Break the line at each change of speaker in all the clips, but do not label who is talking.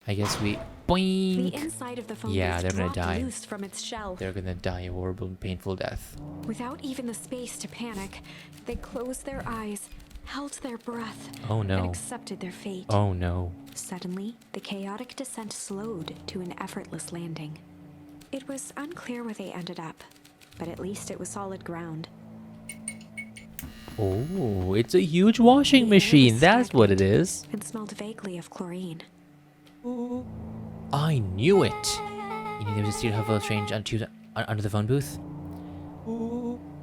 I guess we...
The
Boing!
inside of the phone
Yeah,
booth
they're gonna
dropped
die.
loose from its shell.
They're gonna die a horrible and painful death.
Without even the space to panic, they closed their eyes, held their breath,
Oh
and
no.
accepted their fate.
Oh no.
Suddenly, the chaotic descent slowed to an effortless landing. It was unclear where they ended up, but at least it was solid ground.
Oh, it's a huge washing
The air was
machine. That's what it
stagnant
is.
and smelled vaguely of chlorine.
I knew it. You knew there was a secret hover strange under the phone booth?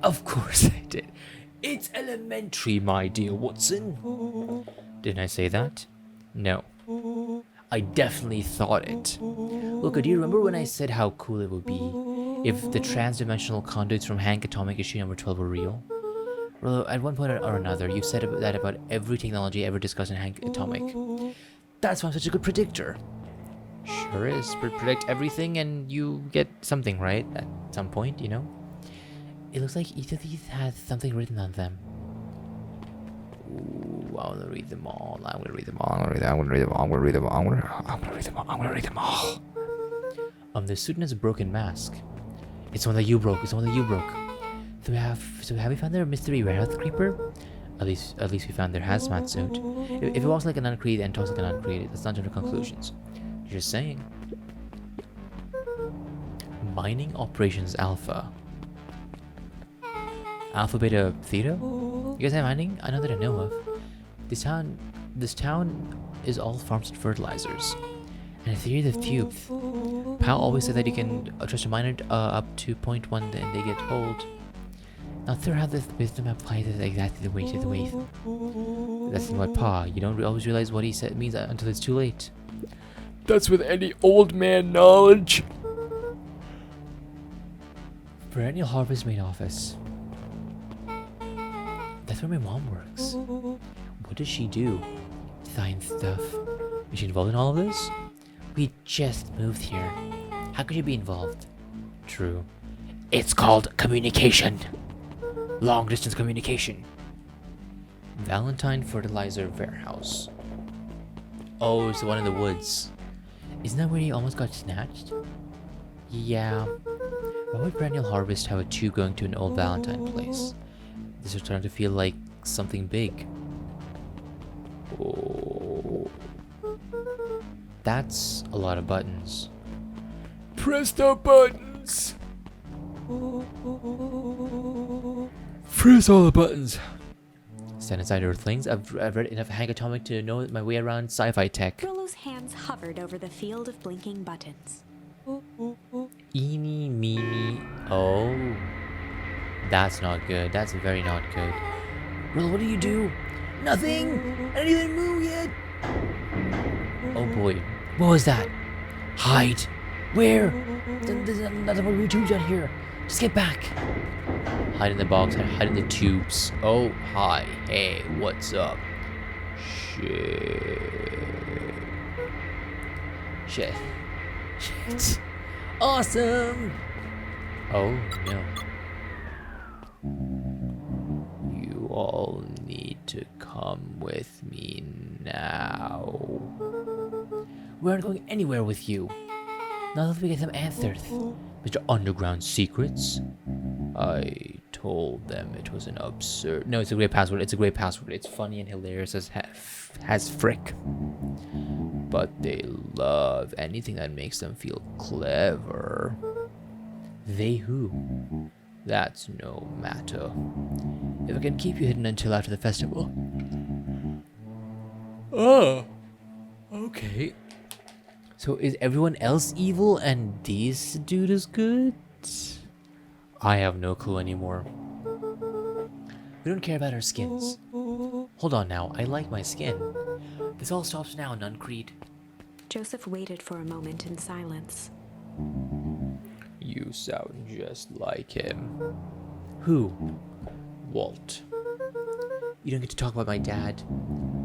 Of course I did. It's elementary, my dear Watson. Didn't I say that? No. I definitely thought it. Look, do you remember when I said how cool it would be if the trans-dimensional conduits from Hank Atomic issue number 12 were real? Well, at one point or another, you said that about every technology ever discussed in Hank Atomic. That's why I'm such a good predictor. Sure is. Predict everything and you get something right at some point, you know? It looks like each of these has something written on them. Ooh, I want to read them all. I'm gonna read them all. I'm gonna read them all. I'm gonna read them all. I'm gonna read them all. I'm gonna read them all. The student has a broken mask. It's the one that you broke. It's the one that you broke. So have we found their mystery warehouse creeper? At least we found their hazmat suit. If it walks like an uncreated and talks like an uncreated, that's not general conclusions. Just saying. Mining Operations Alpha. Alpha, Beta, Theta? You guys have mining? I know that I know of. This town is all farms and fertilizers. And a theory of the tubes. Pal always said that you can trust a miner up to 0.1 and they get old. Not sure how this wisdom applies exactly the way to the way. That's what Pa. You don't always realize what he said means until it's too late.
That's with any old man knowledge.
Perennial Harvest main office. That's where my mom works. What does she do? Science stuff. Is she involved in all of this? We just moved here. How could you be involved? True. It's called communication. Long distance communication. Valentine Fertilizer Warehouse. Oh, it's the one in the woods. Isn't that where he almost got snatched? Yeah. Why would Perennial Harvest have a tube going to an old Valentine place? This is starting to feel like something big. Oh. That's a lot of buttons.
Press the buttons. Press all the buttons.
Stand inside Earthlings. I've read enough Hank Atomic to know my way around sci-fi tech.
Rollo's hands hovered over the field of blinking buttons.
Eeny, meeny. Oh. That's not good. That's very not good. Well, what do you do? Nothing! I didn't even move yet! Oh boy. What was that? Hide! Where? There's another one of your tubes out here. Just get back. Hide in the box. Hide in the tubes. Oh, hi. Hey, what's up? Shit. Awesome! Oh, no. You all need to come with me now. We aren't going anywhere with you. Not until we get some answers. Mr. Underground Secrets. I told them it was an absurd... No, it's a great password. It's a great password. It's funny and hilarious as frick. But they love anything that makes them feel clever. They who? That's no matter. If I can keep you hidden until after the festival. Oh. Okay. So is everyone else evil and this dude is good? I have no clue anymore. We don't care about our skins. Hold on now, I like my skin. This all stops now, Nuncreed.
Joseph waited for a moment in silence.
You sound just like him. Who? Walt. You don't get to talk about my dad.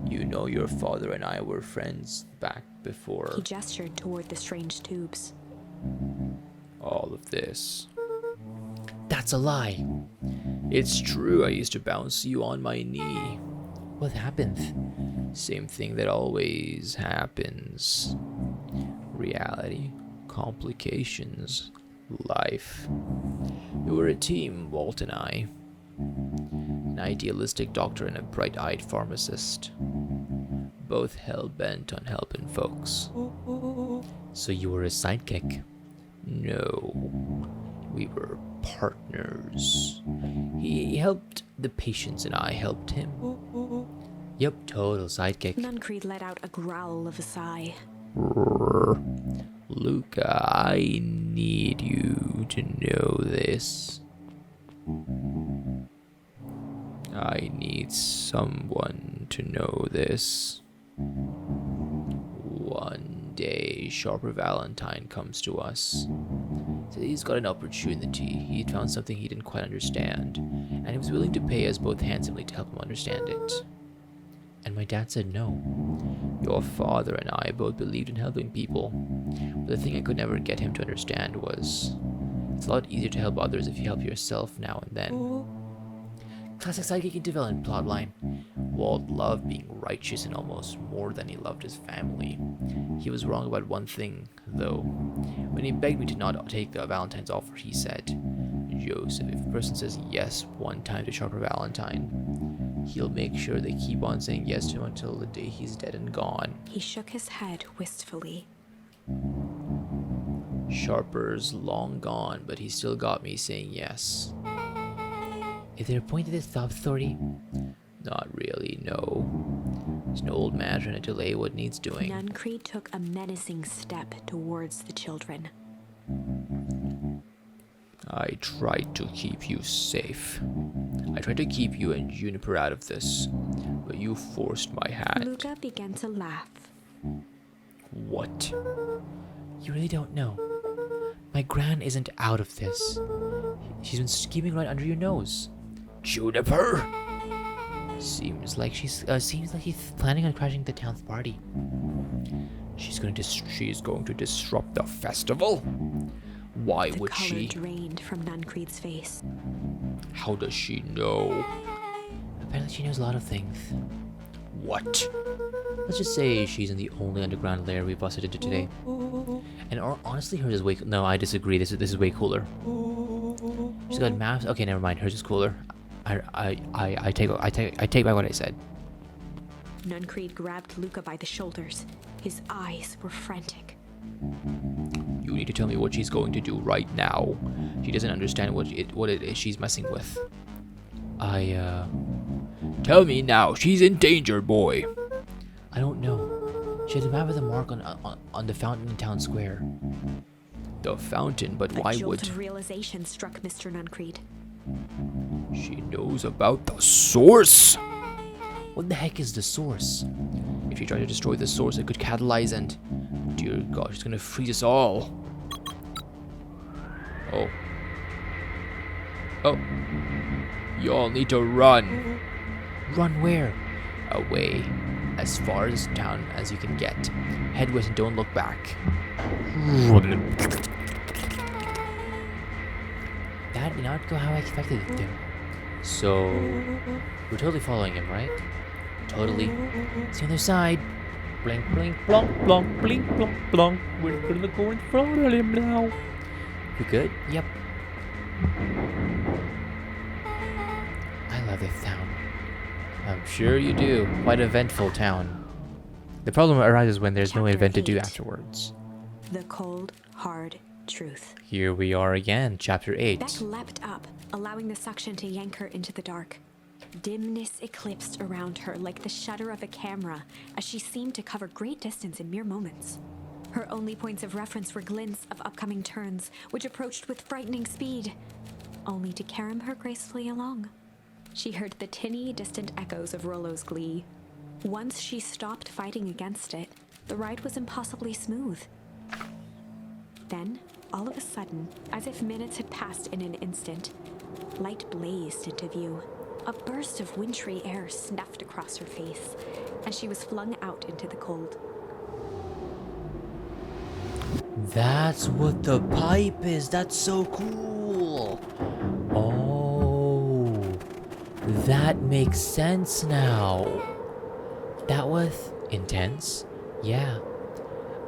You know your father and I were friends back before
He gestured toward the strange tubes.
all of this. That's a lie. It's true, I used to bounce you on my knee. What happened? Same thing that always happens. reality, complications, life. We were a team, Walt and I. An idealistic doctor and a bright-eyed pharmacist. Both hell-bent on helping folks. So you were a sidekick? No. We were partners. He helped the patients and I helped him. Yep, total sidekick.
Nuncreed let out a growl of a sigh.
Luca, I need you to know this. I need someone to know this. One day, Sharper Valentine comes to us. Says he's got an opportunity. He'd found something he didn't quite understand, and he was willing to pay us both handsomely to help him understand it. And my dad said no. Your father and I both believed in helping people, but the thing I could never get him to understand was it's a lot easier to help others if you help yourself now and then. Classic sidekick development plotline. Walt loved being righteous and almost more than he loved his family. He was wrong about one thing, though. When he begged me to not take the Valentine's offer, he said, Joseph, if a person says yes one time to Sharper Valentine, he'll make sure they keep on saying yes to him until the day he's dead and gone.
He shook his head wistfully.
Sharper's long gone, but he still got me saying yes. Is there a point to this stop authority? Not really, no. There's an old man trying to delay what needs doing.
Nuncreed took a menacing step towards the children.
I tried to keep you safe. I tried to keep you and Juniper out of this, but you forced my hand.
Luca began to laugh.
What? You really don't know. My gran isn't out of this. She's been scheming right under your nose. Juniper! Seems like she's planning on crashing the town's party. She's going to disrupt the festival? Why would she?
The color drained from Nuncreed's face.
How does she know? Apparently she knows a lot of things. What? Let's just say she's in the only underground lair we busted into today. And honestly, hers is way. No, I disagree. This is way cooler. She's got maps. Okay, never mind. Hers is cooler. I take back what I said.
Nuncreed grabbed Luca by the shoulders. His eyes were frantic.
You need to tell me what she's going to do right now. She doesn't understand what it is she's messing with. Tell me now. She's in danger, boy. I don't know. She has a map with a mark on the fountain in town square. The fountain, but why would?
A jolt of realization struck Mr. Nuncreed.
She knows about the source. What the heck is the source? If she tried to destroy the source, it could catalyze and, dear God, she's gonna freeze us all. Oh. Y'all need to run. Run where? Away. As far as town as you can get. Head west and don't look back. That did not go how I expected it to. So, we're totally following him, right? Totally. It's the other side. Blink, blink, blonk, blonk, blink, blonk, blonk. We're gonna go in front of him now. You good? Yep. I love this town. I'm sure you do. Quite an eventful town. The problem arises when there's no
Chapter
event to do
8.
afterwards.
The cold, hard truth.
Here we are again, chapter 8.
Beck leapt up, allowing the suction to yank her into the dark. Dimness eclipsed around her like the shutter of a camera as she seemed to cover great distance in mere moments. Her only points of reference were glints of upcoming turns, which approached with frightening speed, only to carom her gracefully along. She heard the tinny, distant echoes of Rollo's glee. Once she stopped fighting against it, the ride was impossibly smooth. Then, all of a sudden, as if minutes had passed in an instant, light blazed into view. A burst of wintry air snuffed across her face, and she was flung out into the cold.
That's what the pipe is. That's so cool. Oh, that makes sense now. That was intense. Yeah.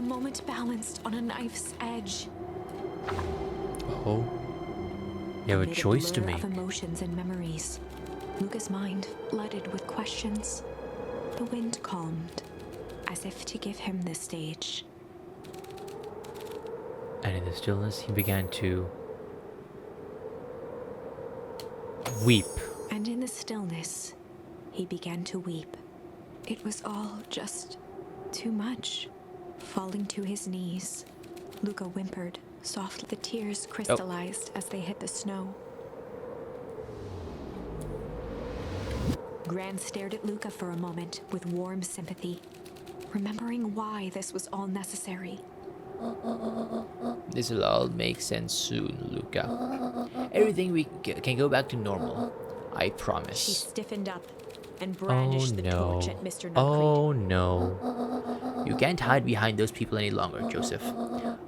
the moment balanced on a knife's edge.
Oh. You have a
Amid
choice to
blur
make.
of emotions and memories, Luca's mind flooded with questions. The wind calmed, as if to give him the stage.
And in the stillness, he began to weep.
And in the stillness, he began to weep. It was all just too much. Falling to his knees, Luca whimpered softly. The tears crystallized as they hit the snow. Gran stared at Luca for a moment with warm sympathy, remembering why this was all necessary.
This'll all make sense soon, Luca.
Everything can go back to normal.
I
She
promise.
stiffened up and
Oh
brandished the
no.
torch at Mr. Nuncreed.
Oh no.
You can't hide behind those people any longer, Joseph.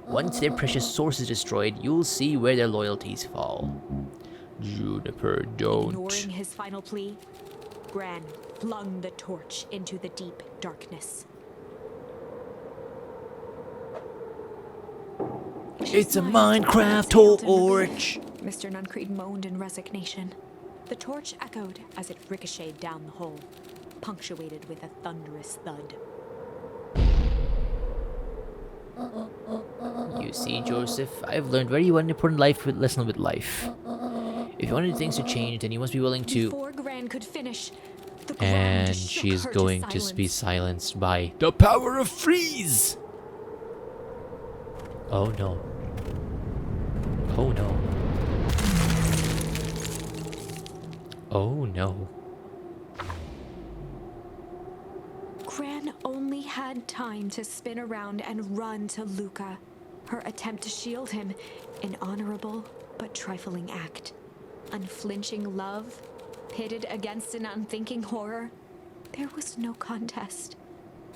Once their precious source is destroyed, you'll see where their loyalties fall. Juniper, don't.
Ignoring his final plea, Gran flung the torch into the deep darkness.
It's a
His
Minecraft
exhaled in
torch.
relief. Mr. Nuncreed moaned in resignation. The torch echoed as it ricocheted down the hole, punctuated with a thunderous thud.
You see, Joseph, I've learned very one important life lesson with life. If you wanted things to change, then you must be willing to.
Before Gran could finish, the ground
And
shook
she's
her
going
to
to be
silence.
silenced by the power of freeze. Oh no. Oh no. Oh no.
Gran only had time to spin around and run to Luca. Her attempt to shield him, an honorable but trifling act. Unflinching love, pitted against an unthinking horror. There was no contest.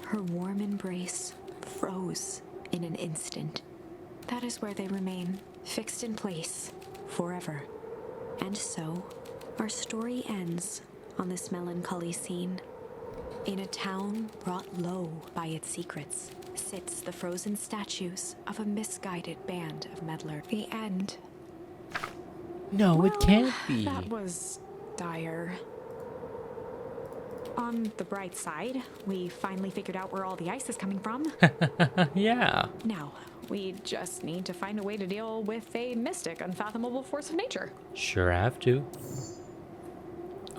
Her warm embrace froze in an instant. That is where they remain, fixed in place, forever. And so, our story ends on this melancholy scene. In a town brought low by its secrets, sits the frozen statues of a misguided band of meddlers. The end.
No, it can't be.
That was dire. On the bright side, we finally figured out where all the ice is coming from.
Yeah.
Now, we just need to find a way to deal with a mystic, unfathomable force of nature.
Sure have to.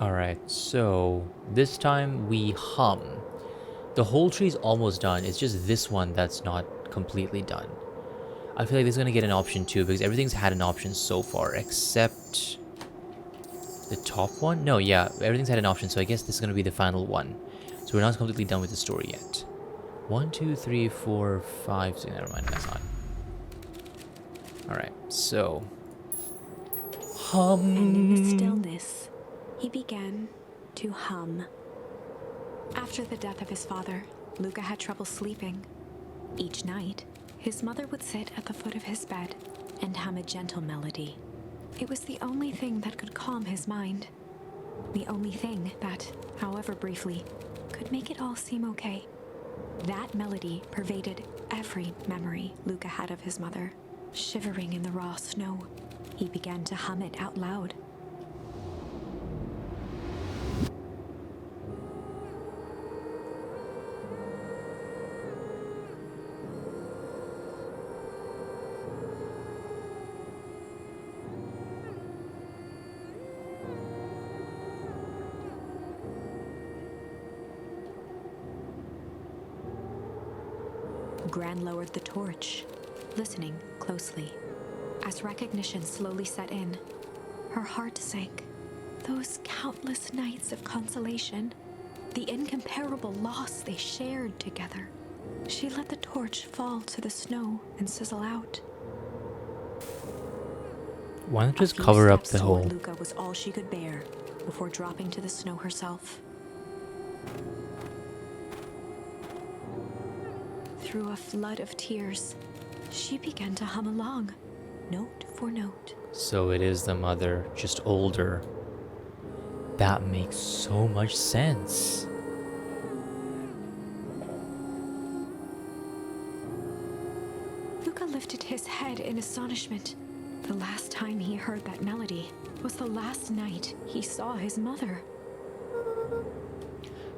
Alright, so this time we hum. The whole tree's almost done. It's just this one that's not completely done. I feel like this is going to get an option too, because everything's had an option so far, except the top one? No, yeah, everything's had an option, so I guess this is going to be the final one. So we're not completely done with the story yet. 1, 2, 3, 4, 5, 6, never mind, that's not. Alright, so... Hum.
And in the stillness, he began to hum. After the death of his father, Luca had trouble sleeping. Each night, his mother would sit at the foot of his bed and hum a gentle melody. It was the only thing that could calm his mind. The only thing that, however briefly, could make it all seem okay. That melody pervaded every memory Luca had of his mother. Shivering in the raw snow, he began to hum it out loud. Gran lowered the torch, listening closely. As recognition slowly set in, her heart sank. Those countless nights of consolation, the incomparable loss they shared together. She let the torch fall to the snow and sizzle out.
Why not
A
just
few
cover up
steps
the
toward
hole?
Luca was all she could bear before dropping to the snow herself. Through a flood of tears, she began to hum along, note for note.
So it is the mother, just older. That makes so much sense.
Luca lifted his head in astonishment. The last time he heard that melody was the last night he saw his mother.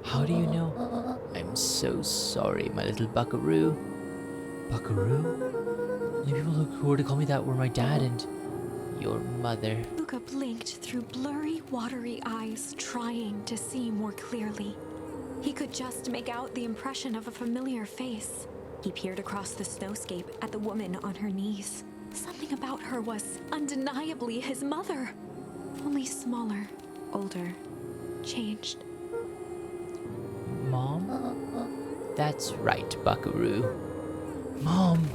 How do you know? I'm so sorry, my little buckaroo. Buckaroo? The people who were to call me that were my dad and your mother.
Luca blinked through blurry, watery eyes, trying to see more clearly. He could just make out the impression of a familiar face. He peered across the snowscape at the woman on her knees. Something about her was undeniably his mother. Only smaller, older, changed.
Mom? That's right, buckaroo. Mom!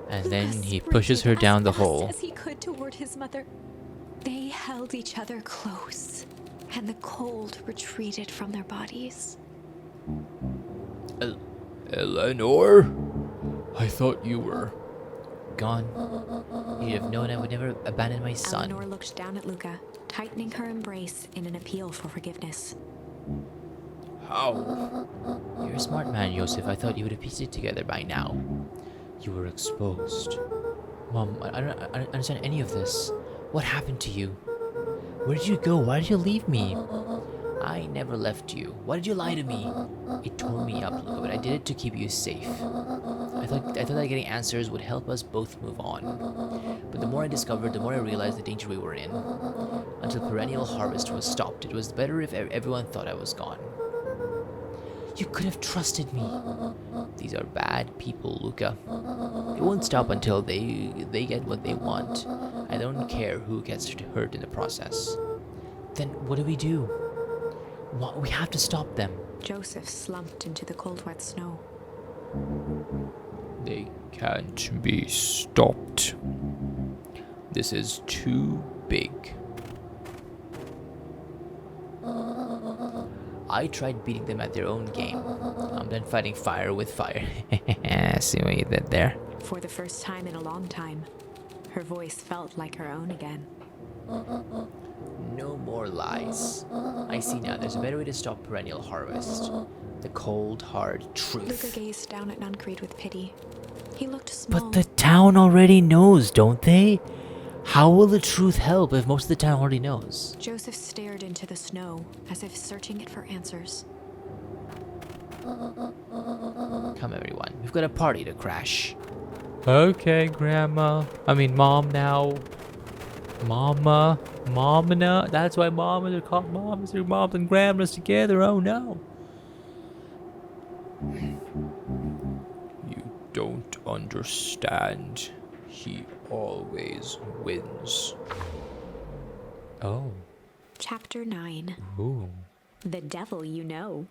And then
Luca
he pushes her
sprinted
down the
as fast
hole.
as he could toward his mother. They held each other close, and the cold retreated from their bodies.
Eleanor? I thought you were...
Gone. You'd have known I would never abandon my son.
Eleanor looked down at Luca, tightening her embrace in an appeal for forgiveness.
How?
You're a smart man, Joseph. I thought you would have pieced it together by now. You were exposed. Mom, I don't understand any of this. What happened to you? Where did you go? Why did you leave me? I never left you. Why did you lie to me? It tore me up, Luca, but I did it to keep you safe. I thought that getting answers would help us both move on. But the more I discovered, the more I realized the danger we were in. Until perennial harvest was stopped, it was better if everyone thought I was gone. You could have trusted me. These are bad people, Luca. It won't stop until they get what they want. I don't care who gets hurt in the process. Then what do we do? We have to stop them.
Joseph slumped into the cold, wet snow.
They can't be stopped. This is too big.
I tried beating them at their own game. I'm done fighting fire with fire. See what you did there?
For the first time in a long time, her voice felt like her own again.
No more lies. I see now there's a better way to stop perennial harvest. The cold, hard truth.
Luca gazed down at Nuncreed with pity. He looked small.
But the town already knows, don't they? How will the truth help if most of the town already knows?
Joseph stared into the snow, as if searching it for answers.
Come everyone, we've got a party to crash.
Okay, Grandma. I mean, Mom now. Mama. Mama. That's why mamas are called mamas. They're moms and grandmas together. Oh no. You don't understand. He always wins.
Oh.
Chapter 9.
Ooh.
The Devil You Know.